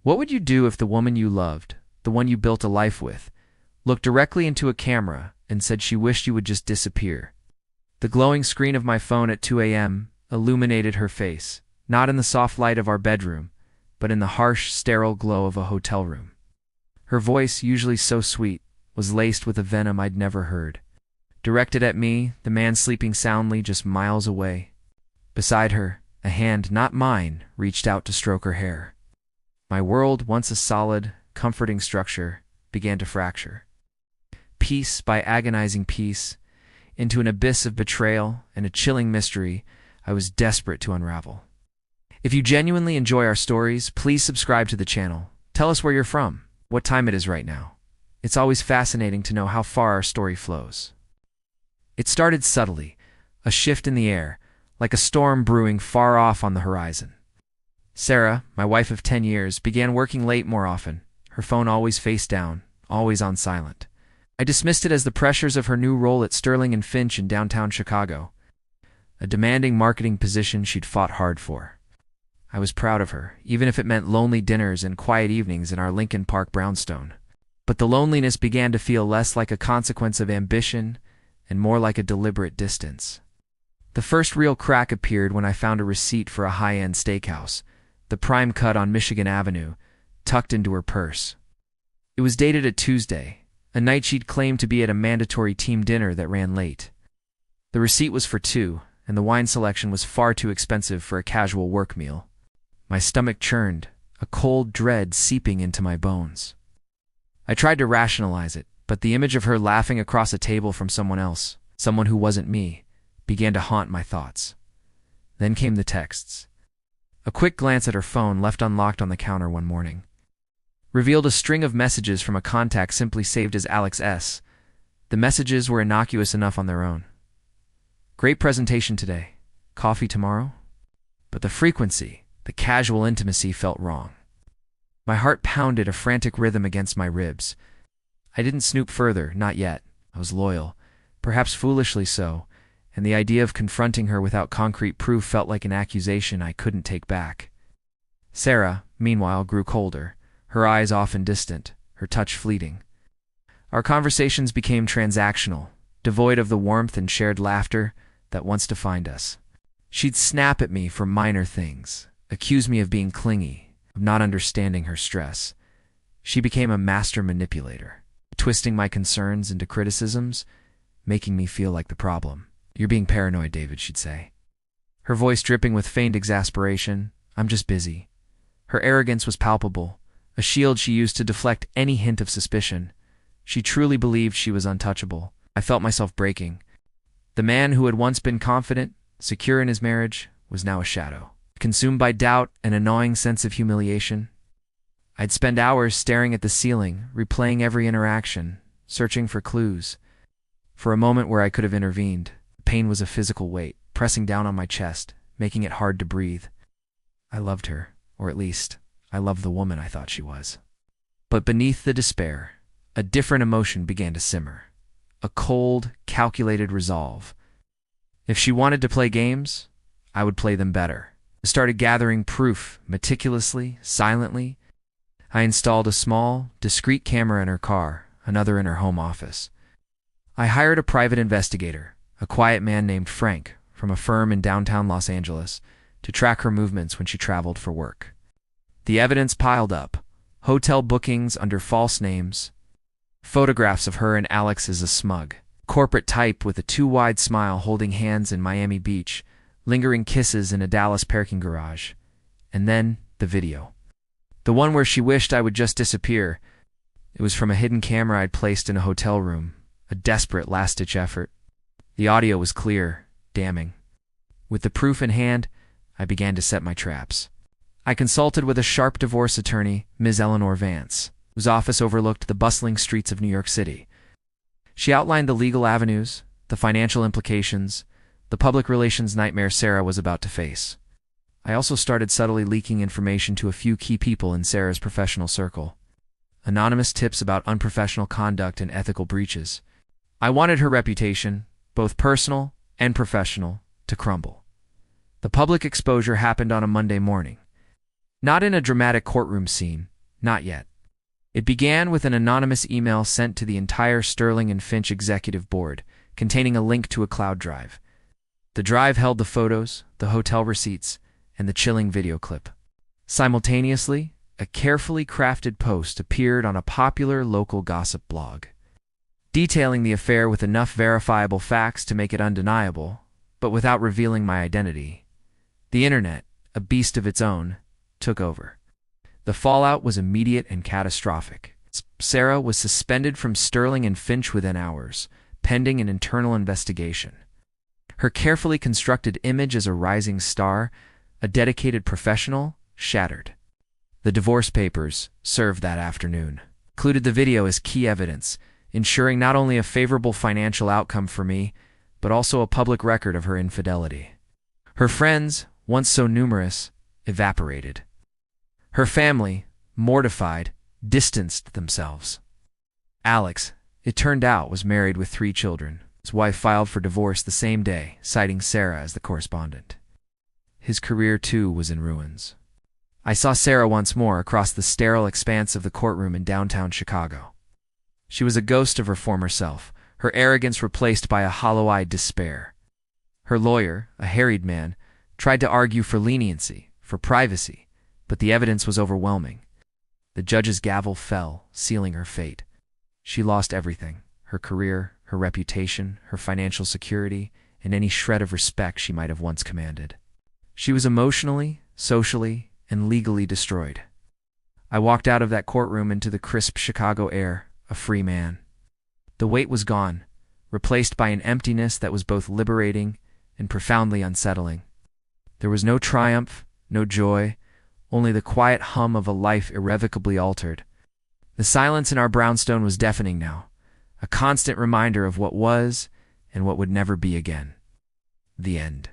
What would you do if the woman you loved, the one you built a life with, looked directly into a camera and said she wished you would just disappear? The glowing screen of my phone at 2 a.m. illuminated her face, not in the soft light of our bedroom, but in the harsh, sterile glow of a hotel room. Her voice, usually so sweet, was laced with a venom I'd never heard. Directed at me, the man sleeping soundly just miles away. Beside her, a hand, not mine, reached out to stroke her hair. My world, once a solid, comforting structure, began to fracture. Piece by agonizing piece, into an abyss of betrayal and a chilling mystery I was desperate to unravel. If you genuinely enjoy our stories, please subscribe to the channel. Tell us where you're from, what time it is right now. It's always fascinating to know how far our story flows. It started subtly, a shift in the air, like a storm brewing far off on the horizon. Sarah, my wife of 10 years, began working late more often, her phone always face down, always on silent. I dismissed it as the pressures of her new role at Sterling & Finch in downtown Chicago, a demanding marketing position she'd fought hard for. I was proud of her, even if it meant lonely dinners and quiet evenings in our Lincoln Park brownstone. But the loneliness began to feel less like a consequence of ambition and more like a deliberate distance. The first real crack appeared when I found a receipt for a high-end steakhouse, the prime cut on Michigan Avenue, tucked into her purse. It was dated a Tuesday, a night she'd claimed to be at a mandatory team dinner that ran late. The receipt was for two, and the wine selection was far too expensive for a casual work meal. My stomach churned, a cold dread seeping into my bones. I tried to rationalize it, but the image of her laughing across a table from someone else, someone who wasn't me, began to haunt my thoughts. Then came the texts. A quick glance at her phone, left unlocked on the counter one morning, revealed a string of messages from a contact simply saved as Alex S. The messages were innocuous enough on their own. Great presentation today. Coffee tomorrow? But the frequency, the casual intimacy felt wrong. My heart pounded a frantic rhythm against my ribs. I didn't snoop further, not yet. I was loyal, perhaps foolishly so, and the idea of confronting her without concrete proof felt like an accusation I couldn't take back. Sarah, meanwhile, grew colder, her eyes often distant, her touch fleeting. Our conversations became transactional, devoid of the warmth and shared laughter that once defined us. She'd snap at me for minor things, accuse me of being clingy, of not understanding her stress. She became a master manipulator, twisting my concerns into criticisms, making me feel like the problem. "You're being paranoid, David," she'd say. Her voice dripping with feigned exasperation. "I'm just busy." Her arrogance was palpable, a shield she used to deflect any hint of suspicion. She truly believed she was untouchable. I felt myself breaking. The man who had once been confident, secure in his marriage, was now a shadow, consumed by doubt and a gnawing sense of humiliation. I'd spend hours staring at the ceiling, replaying every interaction, searching for clues. For a moment where I could have intervened, pain was a physical weight, pressing down on my chest, making it hard to breathe. I loved her, or at least, I loved the woman I thought she was. But beneath the despair, a different emotion began to simmer. A cold, calculated resolve. If she wanted to play games, I would play them better. I started gathering proof, meticulously, silently. I installed a small, discreet camera in her car, another in her home office. I hired a private investigator, a quiet man named Frank, from a firm in downtown Los Angeles, to track her movements when she traveled for work. The evidence piled up: hotel bookings under false names, photographs of her and Alex as a smug, corporate type with a too-wide smile holding hands in Miami Beach, lingering kisses in a Dallas parking garage, and then the video. The one where she wished I would just disappear. It was from a hidden camera I'd placed in a hotel room, a desperate last-ditch effort. The audio was clear, damning. With the proof in hand, I began to set my traps. I consulted with a sharp divorce attorney, Ms. Eleanor Vance, whose office overlooked the bustling streets of New York City. She outlined the legal avenues, the financial implications, the public relations nightmare Sarah was about to face. I also started subtly leaking information to a few key people in Sarah's professional circle. Anonymous tips about unprofessional conduct and ethical breaches. I wanted her reputation, both personal and professional, to crumble. The public exposure happened on a Monday morning. Not in a dramatic courtroom scene, Not yet. It began with an anonymous email sent to the entire Sterling and Finch executive board, containing a link to a cloud drive. The drive held the photos, the hotel receipts, and the chilling video clip. Simultaneously, a carefully crafted post appeared on a popular local gossip blog, detailing the affair with enough verifiable facts to make it undeniable, but without revealing my identity. The internet, a beast of its own, took over. The fallout was immediate and catastrophic. Sarah was suspended from Sterling and Finch within hours, pending an internal investigation. Her carefully constructed image as a rising star, a dedicated professional, shattered. The divorce papers, served that afternoon, included the video as key evidence, ensuring not only a favorable financial outcome for me, but also a public record of her infidelity. Her friends, once so numerous, evaporated. Her family, mortified, distanced themselves. Alex, it turned out, was married with 3 children. His wife filed for divorce the same day, citing Sarah as the correspondent. His career, too, was in ruins. I saw Sarah once more across the sterile expanse of the courtroom in downtown Chicago. She was a ghost of her former self, her arrogance replaced by a hollow-eyed despair. Her lawyer, a harried man, tried to argue for leniency, for privacy, but the evidence was overwhelming. The judge's gavel fell, sealing her fate. She lost everything: her career, her reputation, her financial security, and any shred of respect she might have once commanded. She was emotionally, socially, and legally destroyed. I walked out of that courtroom into the crisp Chicago air, a free man. The weight was gone, replaced by an emptiness that was both liberating and profoundly unsettling. There was no triumph, no joy, only the quiet hum of a life irrevocably altered. The silence in our brownstone was deafening now, a constant reminder of what was and what would never be again. The end.